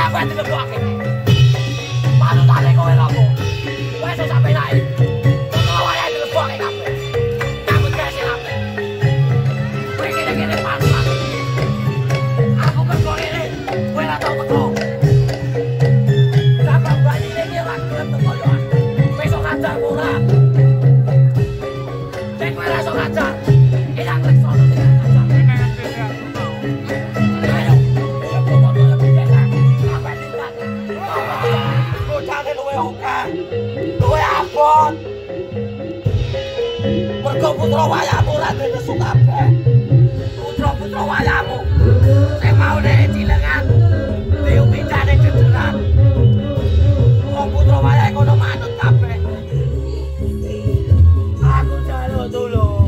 kowe dilebokake. Manutane kowe lapo. Kowe iso sampe naik. Kok wayahe dilebokake kabeh. Nyambut gawe sing apik. Kowe kene-kene manut. Aku kerja ini, kowe ora tau teko. Sampai bani ini ora gelem teko yo. Kowe iso ngajar ora? Nek kowe ora iso ngajar, ilang reksa to sing ngajar. Ayo, bocah luwe oke. Luwe abot. Mergo putra wayahmu ora duwe nesu kabeh. Putra wayahmu sing maune cilengan diumpitane cederan. Wong putra wayahe kono manut kabeh. Aku jaluk tulung.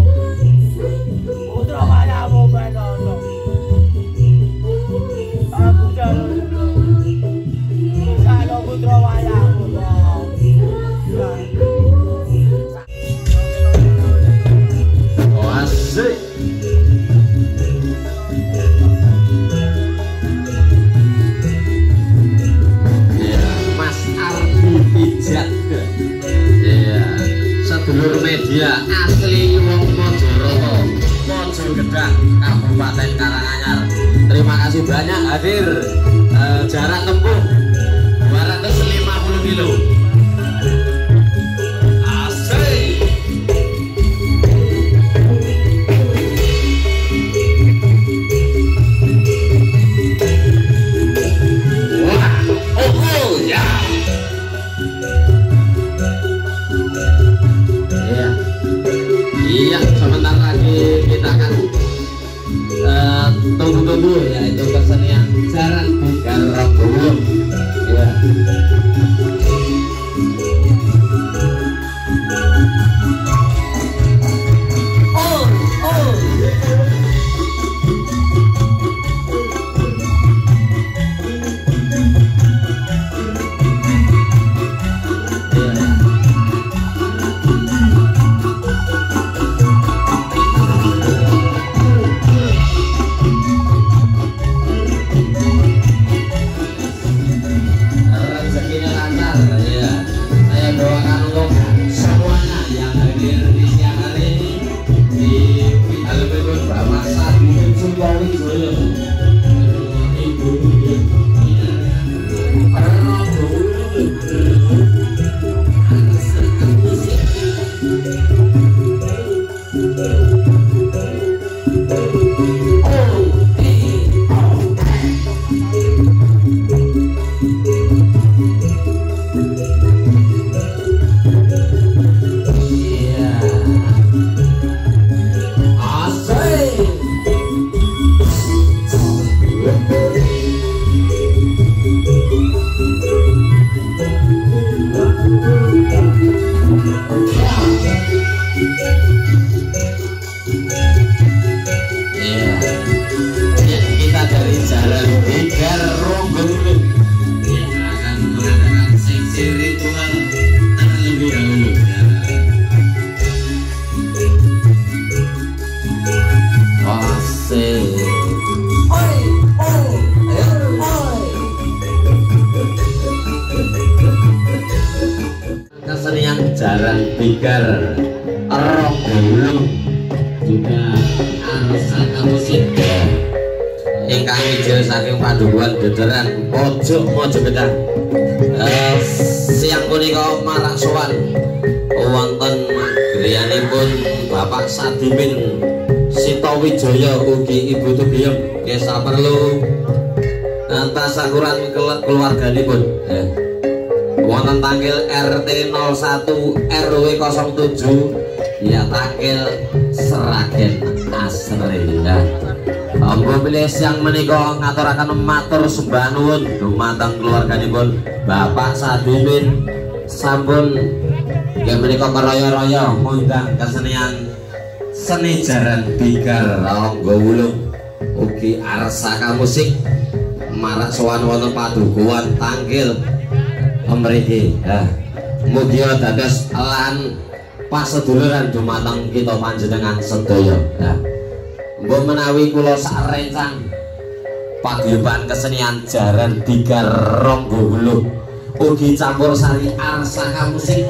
Putra wayahmu benono. Aku jaluk tulung. Jaluk putra wayahmu. Oh asik. Iya, sedulur media asli wong Mojoroto, Mojo Gedang, Kabupaten Karanganyar. Terima kasih banyak hadir. Jarak tempuh 250 kilo. Asik. Wah, oh ya. Iya, sebentar lagi kita akan tunggu-tunggu yaitu kesenian jaran bigar Rogowulung. Ya. Kesenian jaran bigar Rogowulung juga Arsaka Musik ingkang ijil saking Padukuhan Dederan Pojok Mojo Gedang. Siang punika marak sowan wonten griyanipun Bapak Sadimin Sitowijaya ugi Ibu Tugiyem nggih saperlu tasakuran keluarganipun. Wonten tanggal RT 01 RW 07 ya tanggal Seragen Asri. Monggo pilih siang menika ngaturaken matur sembah nuwun dumateng keluarganipun Bapak Sadimin sampun nggih menika karaya-raya ngundang kesenian seni jaran bigar Rogowulung ugi Arsaka Musik marak sowan wonten Padukuhan Tangkil mriki. Mugi dados lan paseduluran dumateng kita panjenengan sedaya. Mbok menawi kula sak rencang paguyuban kesenian jaran Bigar Ronggowulu ugi campur sari arsaka musik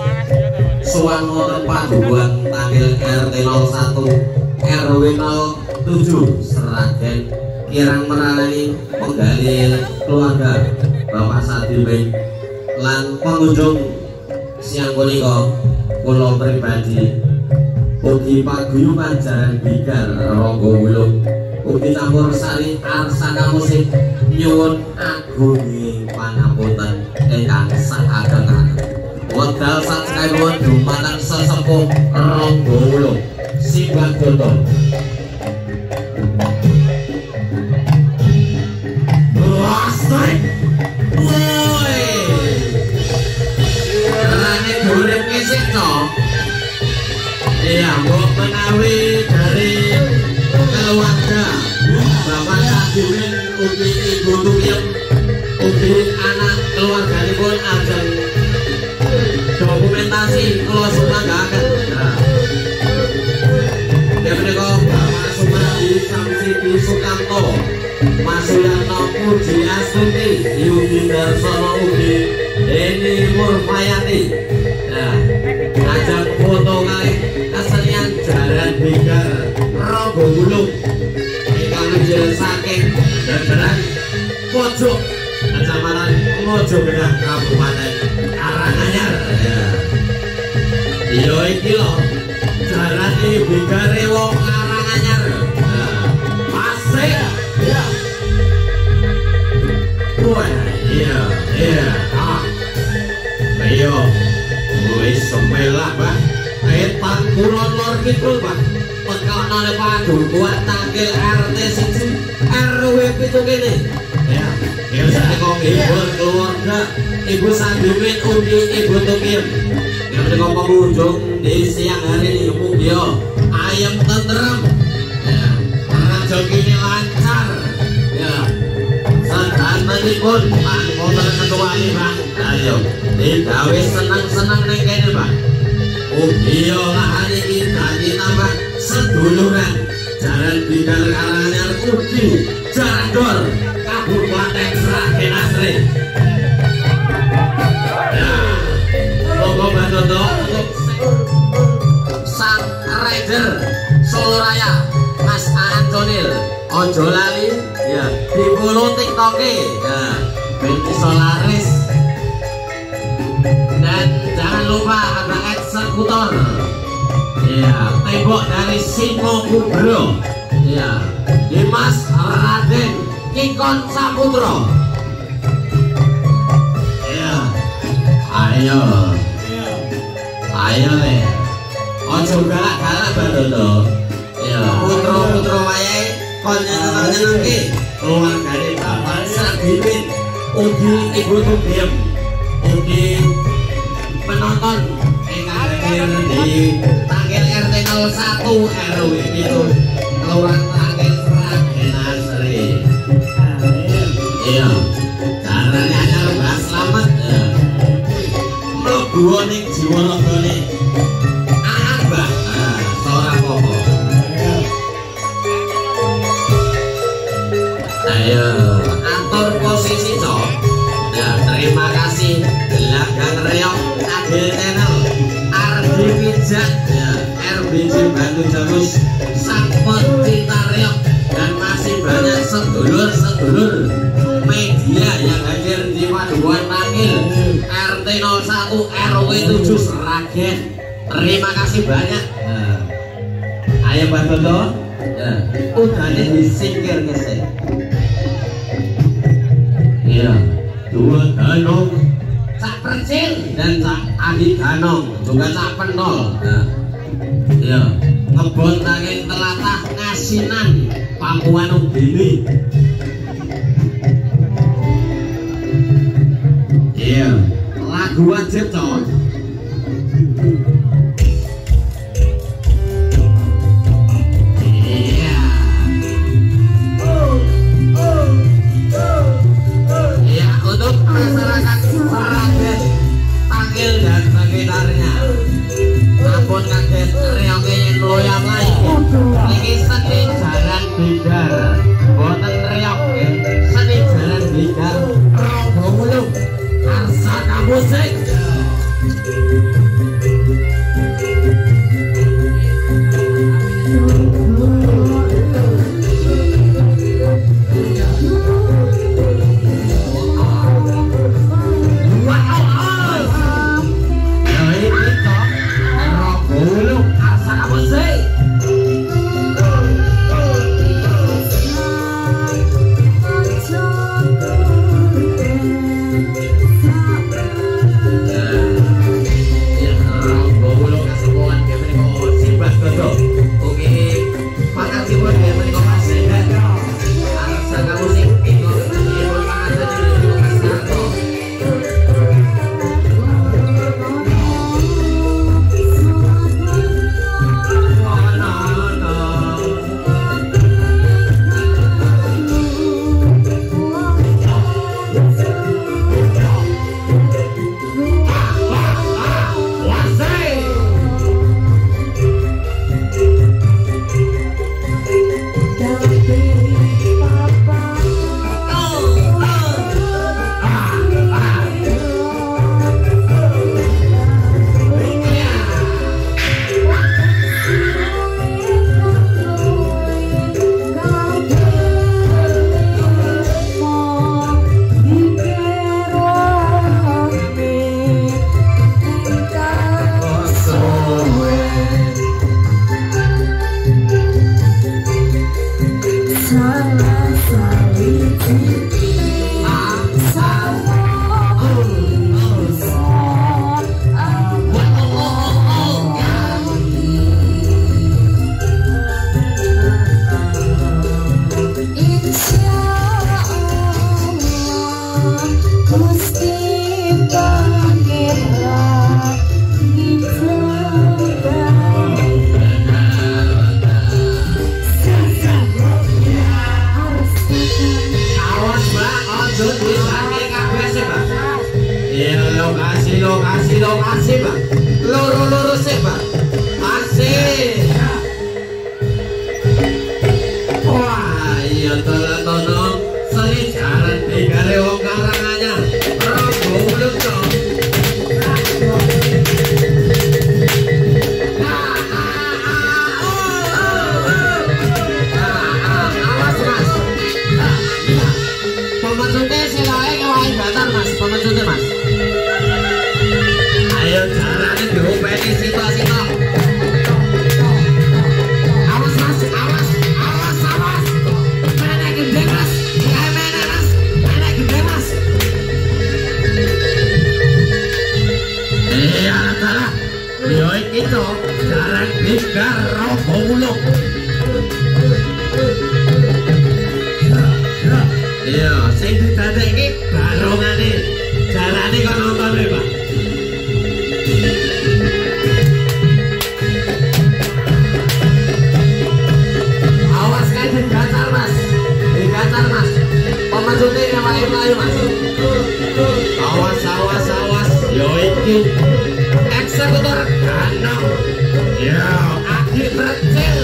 suwan wonten padukuhan tanggal RT 01 RW 07 Seragen kirang merani penggali keluarga Bapak Sadimin lan pengunjung siang punika kula pribadi ugi paguyuban jaran Bigar Ronggowulu ugi campur sari arsaka musik nyuwun agunging pangapunten ingkang saageng-ageng wekdal satsakipun dumateng sesepuh Ronggowulu Simbah Dondo. Wasai woi rane urip kisik to iya mbok menawi dari keluarga Bapak Sadimin ugi Ibu Tuyem ugi anak keluarganipun ajeng dokumentasi kula sumanggaken. Ya menika Bapak Sumardi Samsidi Sukamto, Mas Suyanto Puji Astuti, Yugi Darsono ugi Eni Murmayati. Nah, ajeng foto kali kesenian jaran Bigar Ronggowulu ingkang saking Dageran Pojok Kecamatan Mojogenah Kabupaten Karanganyar. Iya iki lho jaran Bigar wong Karanganyar. Asik. Iya. Wah, iya. Ayo. Wis semelah, Pak. Etan kulon lor kidul, Pak. Pekanane padukuhan tanggal RT 1 RW 7 kene. Ya, biasane kok hibur keluarga Ibu Sadimin ugi Ibu Tuyem. Ya menika pengunjung di siang hari ini mugi ayam tentrem. Ya, rezekine lancar. Ya. Sedantenipun Pak Motor Ketua iki, Pak. Ayo, digawe seneng-seneng ning kene, Pak. Ugi lahan iki dadi tambah seduluran jaran Bigar Karanganyar ugi jaran Dor Kabupaten Sragen Asri. Ya, monggo bantu untuk sang rider Solo Raya Mas Antonil ojo lali ya di follow TikTok-e ya ben iso laris dan jangan lupa ada eksekutor ya tembok dari Singo Kubro ya Dimas Raden Kikon Saputro. Ya, ayo le, ojo galak-galak Bandono. Ya, putra-putra wayahe kon nyeneng-nyenengke keluargane Bapak Sadimin, ugi Ibu Tuyem, ugi penonton ingkang hadir di tanggal RT 01 RW 7 Kelurahan Sragen Sragen Asri. Iya, caranya anyar Mbah Slamet. Mlebu ning jiwanagane. Mbah. Ora apa-apa. Ayo, atur posisi, Cok. Ya, terima kasih Gelagang Reok Agil Channel, RD Pijat, ya, RBJ Batu Jamus, Sang Pencinta Reok, dan masih banyak sedulur-sedulur media yang hadir di padukuhan tanggal RT 01 RW 7 Sragen. Terima kasih banyak. Ayo Mbak Toto, udahnya disingkir kesini. Iya, dua Danong, Cak Percil dan Cak Adi Danong, juga Cak Penol. Iya, ngebon tangin telatah Ngasinan Papua Nugini. Iya, lagu wajib Cok. Iya. Iya, untuk masyarakat Sragen, Tangil dan sekitarnya. Ampun kaget reoke yen loyang lagi. Iki seni jaran Bigar. Boten reok lokasi Pak. Loro sih Pak. Asik. Wah, iya tono seni jalan digare wong Karanganyar. Rogo uluk dong. Awas Mas. Pemasuknya silakan kewain batar Mas. Pemasuknya Mas. Ayo caranya diopeni situ-situ. Awas Mas, awas. Mana gede Mas? Mana gede Mas? Iya salah. Yo iki to, jalan Bigar Rogo Uluk. Iya, sing didadekake barongane. Jalane kok nonton wae, Pak. Awas kae digatar Mas. Pemasuknya nyawain Mas. Awas. Yo iki eksekutor ganong. Yo, adik bercil.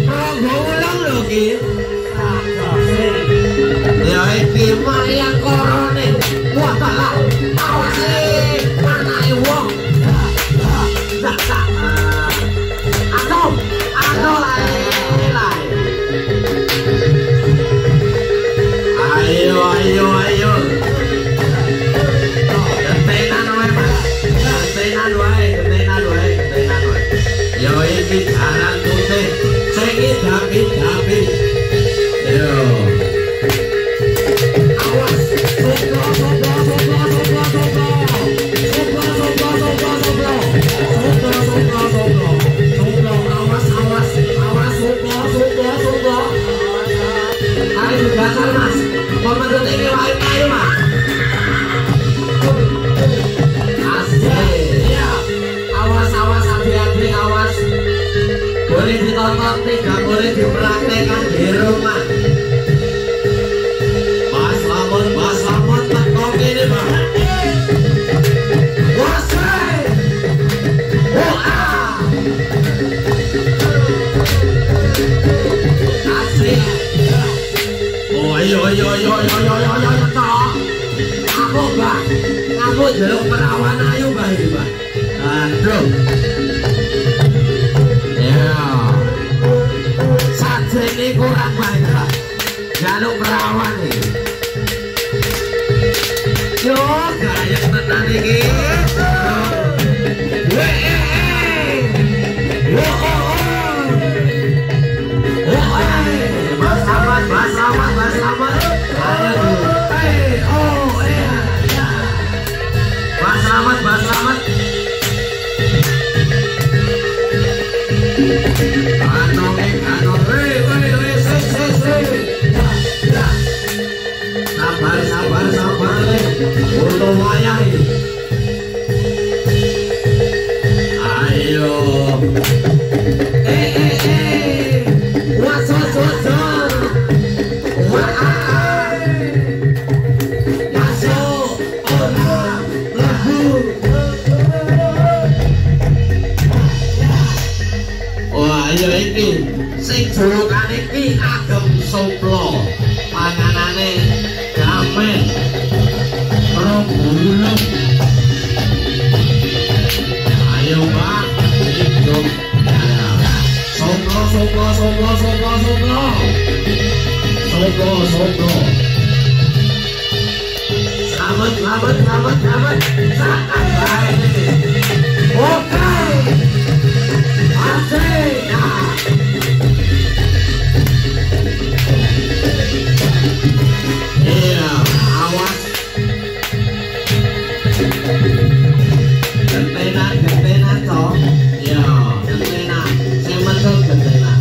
Rogo ulang lho ki. Yo iki mayang korone. Wah salah. Awas anake wong. Aduh lai. Ayo. Gentenan wae. Yo iki jalan putih. Sing David. Yo. Awas. Ayo dasar Mas. Pemasuk ini wae ayo Mas. Asik. Awas hati-hati awas. Boleh ditonton tidak boleh dipraktekkan di rumah. Mas Lamun tekok ini Pak. Wasai. Asik. Ayo toh. Aku jeluk perawan ayo Mbak ini Mbak. Aduh. Ya. Sajene kurang baik Pak. Jaluk perawan iki. Yo gaya tenan iki. Mas Ahmad. Ayo. Mas Ahmad. Sabar. Untuk wayang ini. Ayo. Ayo iki sing julukan iki Agem Soplo. Panganane gamen Rogo Uluk. Ayo Pak, hidup. Soplo. Selamat. Sangat baik ini. Oke. Asik. Iya, awas. Gentenan toh. Iya, gentenan. Saya mentok gentenan.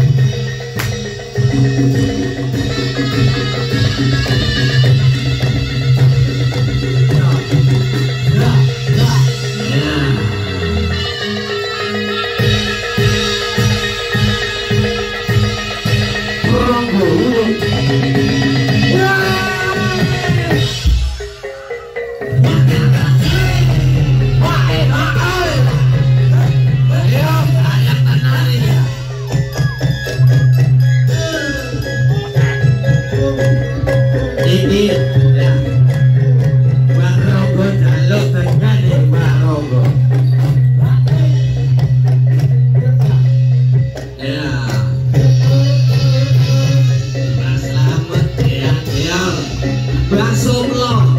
ini ya Bang Rogo jaluk tenyane Bang Rogo ya Mas Slamet ya Bang Sumlo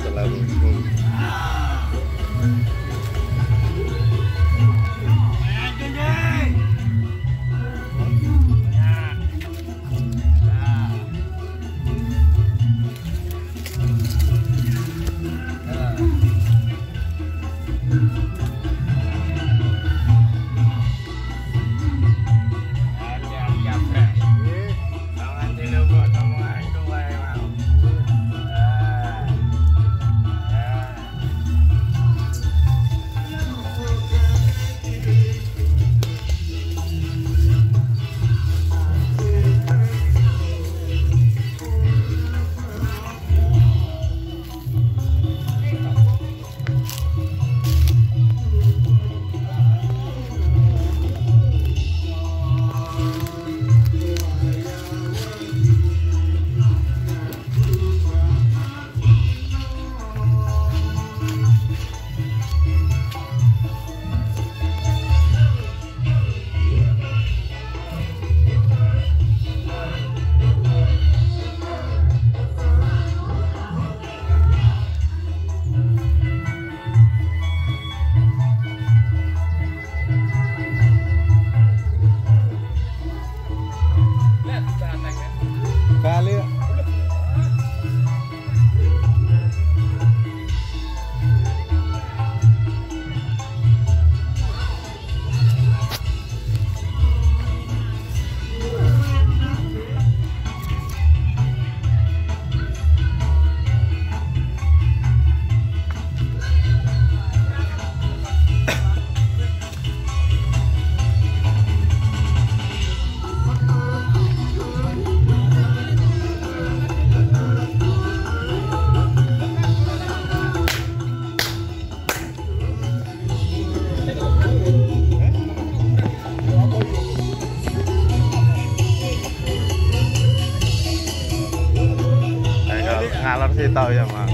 Selalu. Kali ngalor sih tahu ya, Mak.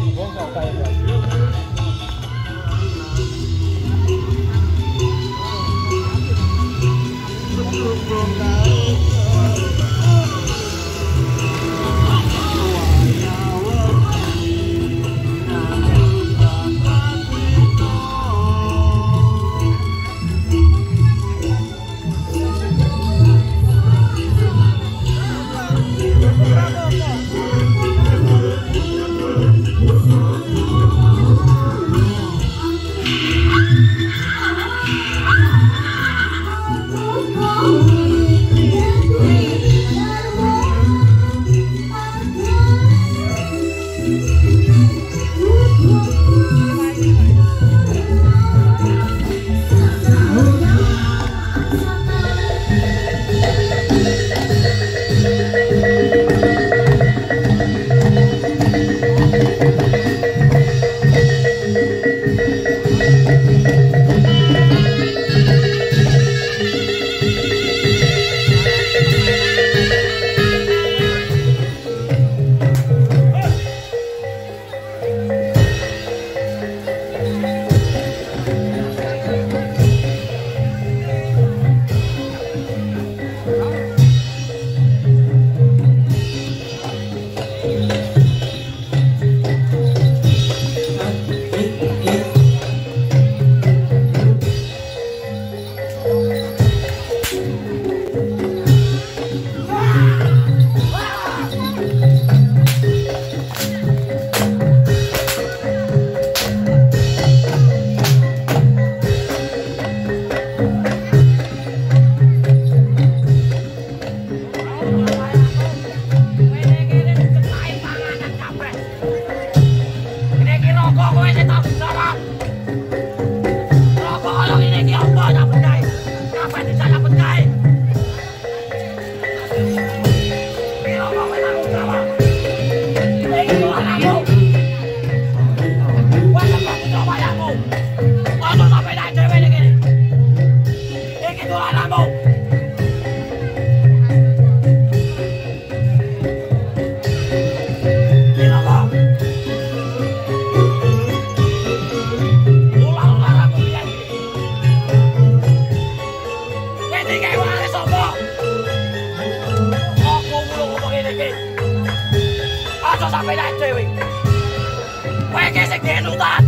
sing genutan.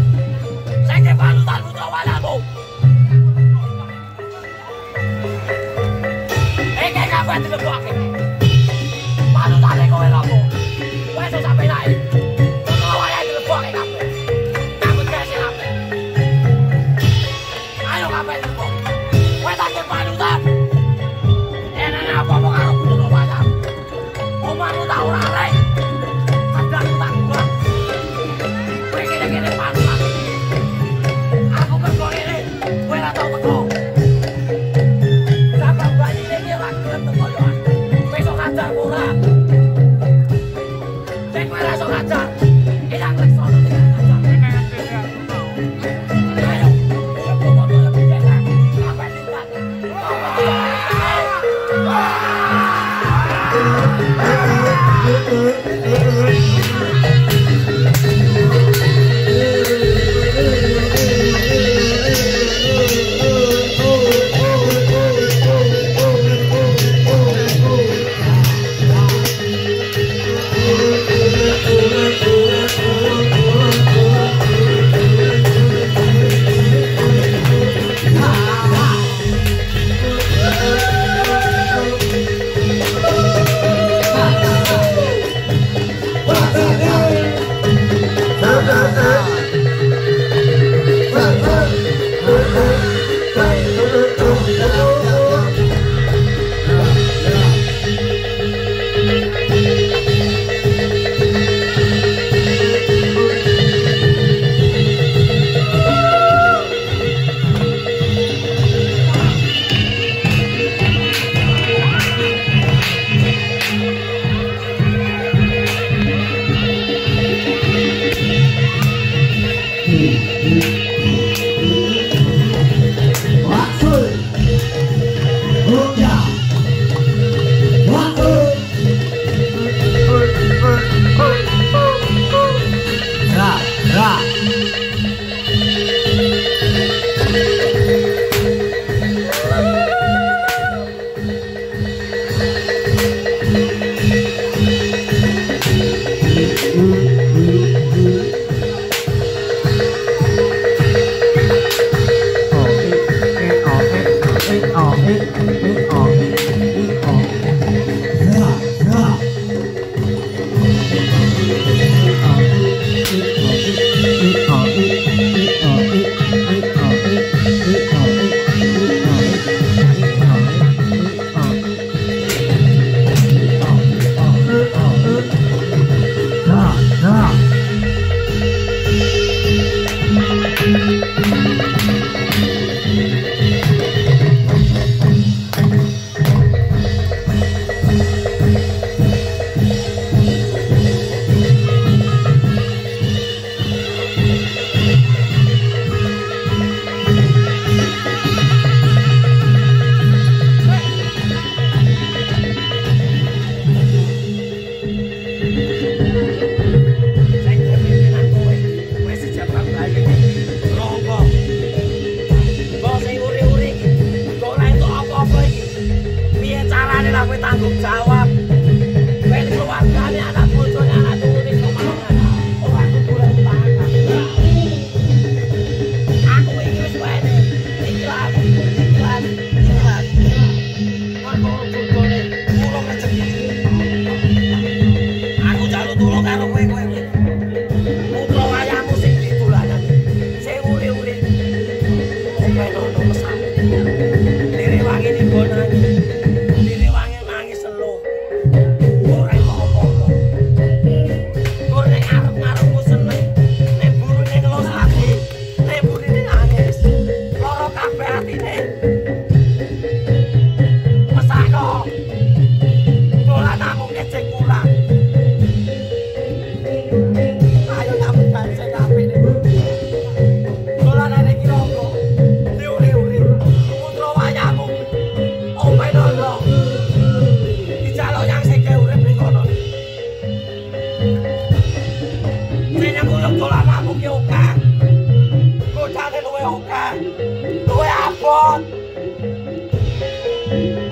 Sing panutan putra wayahmu. Iki kabeh dilebokke. Panutane kowe lapo. Kowe iso sampe nae. Putra wayah dilebokke kabeh. Nyambut gawe sing apik. Ayo kabeh dilebokke. Kowe tak panutan. Enak apa-apa karo putra wayah. Omahmu tak ora arek. Kadang tak buat. Kowe kene-kene panutan. Aku mergo ngene, kowe ora tau teko. Sampai bayi iki ora gelem teko yo. Kowe iso ngajar ora? Sing kowe ora iso ngajar, ilang reksa nek ngajar. Ayo, ayo pokoke yo bicara. Sampai lihat.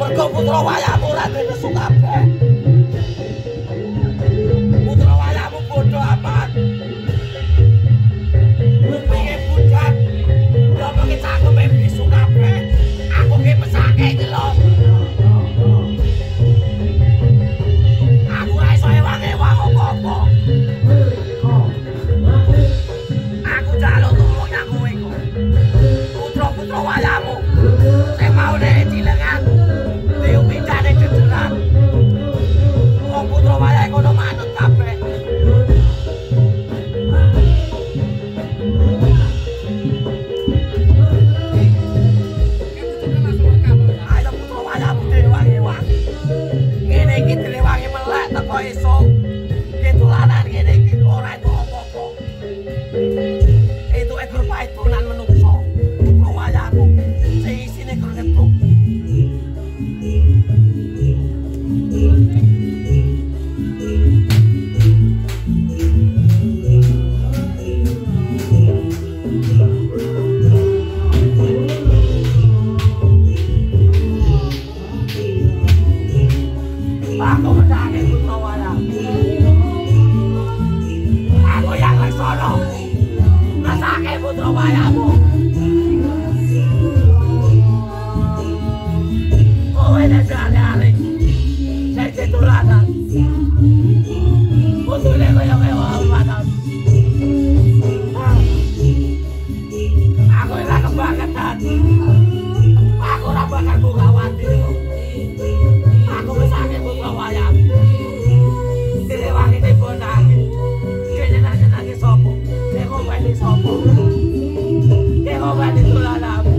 Mergo putra wayahmu ora nesu kabeh. Putra wayahmu bodoh amat. putra wayamu. Saya mau deh cilengan. Liu pindane cederan. Wong putra wayah kono manut kabeh. Ayo putra wayahmu diwangi-wangi. Ngene iki diwangi melek teko esuk. Ketulanan ngene iki ora itu apa-apa. Itu ekor paitunan menungso. Putra wayahmu sing isine gregetuk. Aku mendangi putra wayahmu. Aku yang Laksono ngrasake putra wayahmu. Kowe nek ale-ale sing ditulanan. Putune kaya kewawanan. Aku ora kebangetan. Aku ora bakal buka wati. Aku mesake putra wayahmu. Direwangi dibonangi. Kenyenang-nyenangi sopo. Keko bali sopo. Keko bali tulananmu.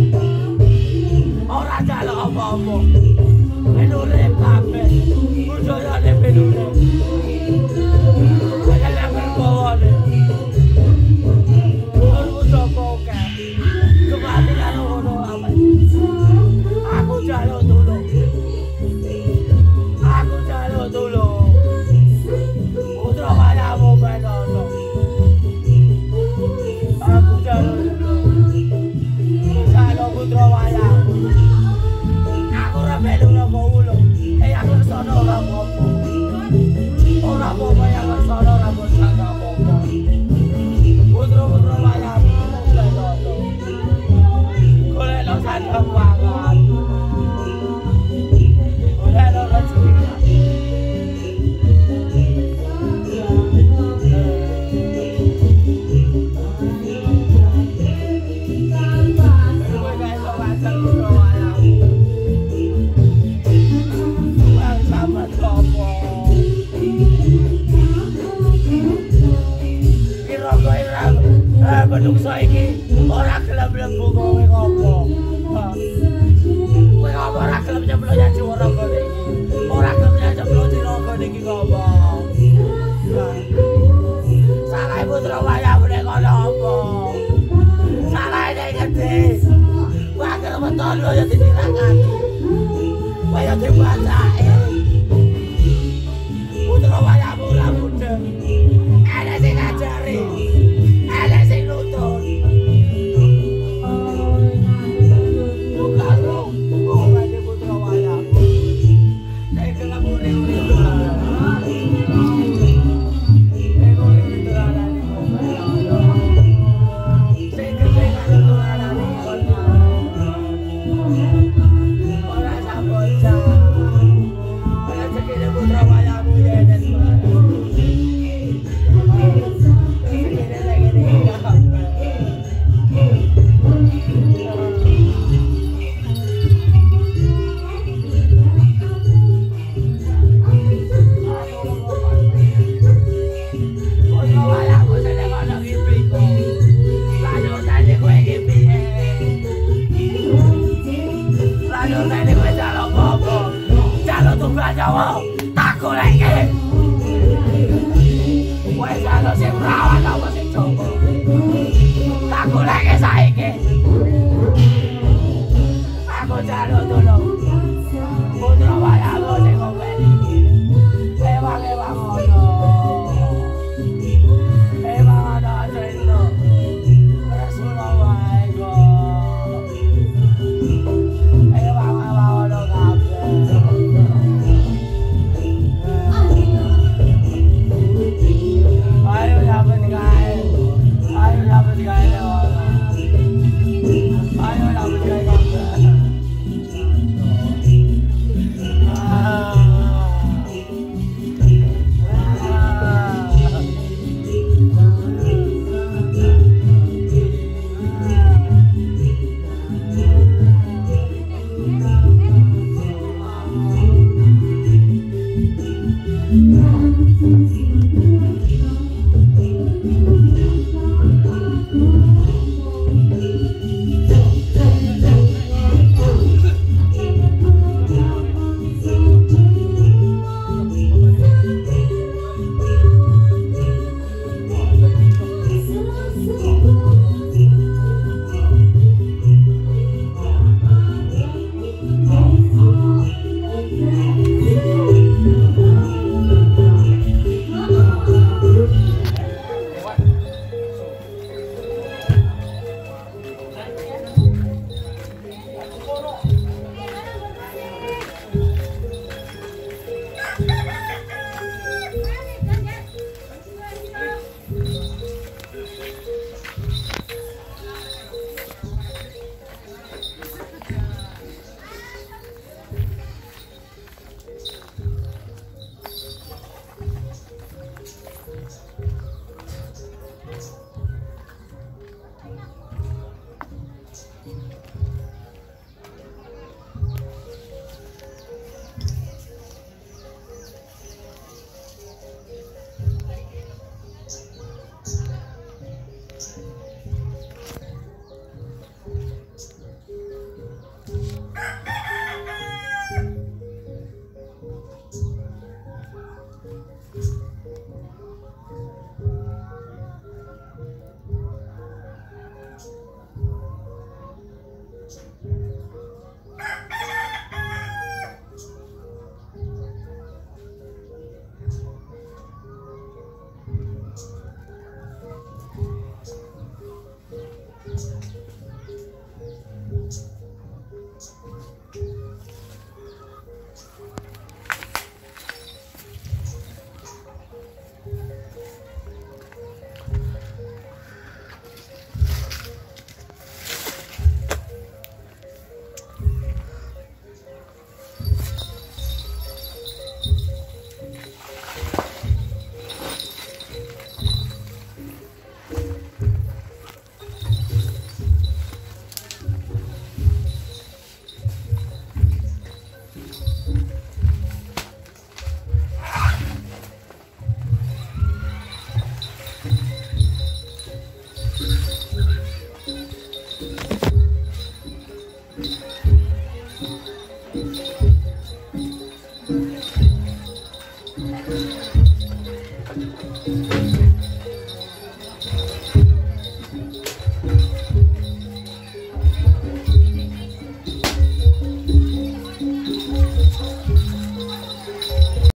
Ora jaluk apa-apa. Menurip kabeh. Budayane menurip. Kaya berbawane. Ulmu sapa kae. Kembali karo ngono ae. Aku jaluk tulung. Aku jaluk tulung. Putra wayahmu benono. Aku jaluk tulung. Jaluk putra wayahmu. Aku ora melu napa ulung. Aku sono ora apa-apa. Ora apa-apa yang sono ora bisa apa-apa. Putra-putra wayahmu benono. Golek lo sandang wangan. Golek lo rezeki. Menungso iki ora gelem mlebu kowe ngopo. Kowe ngopo ora gelem nyemplung nyaji waraga iki. Ora gelem nyemplung diraga iki ngopo. Salah putra wayahmu nek kono apa? Salah nek gede. Wakil betul yo ya ditirakani. Kowe yo dibacake. Putra wayahmu ora mudeng. Ana sing ngajari. Ana sing nutun. Bukan lo, bukan di putra wayahmu. Saya kelak uri-uri tulanan. Saya uri-uri tulanan. Saya kepengen tulanan. Orang samboja. Orang sekini putra wayahmu ya dan tak goleke. Kowe jaluk sing perawan apa sing jowo. Tak goleke saiki. Aku jaluk tulung. Putra wayahmu sing ngopeni iki. Ewang-ewang ngono. Ewang ana cerita. Rasulullah iku. Ewang-ewang ngono kabeh. Ayo dapat gawe. Ayo dapat gawe. Pak.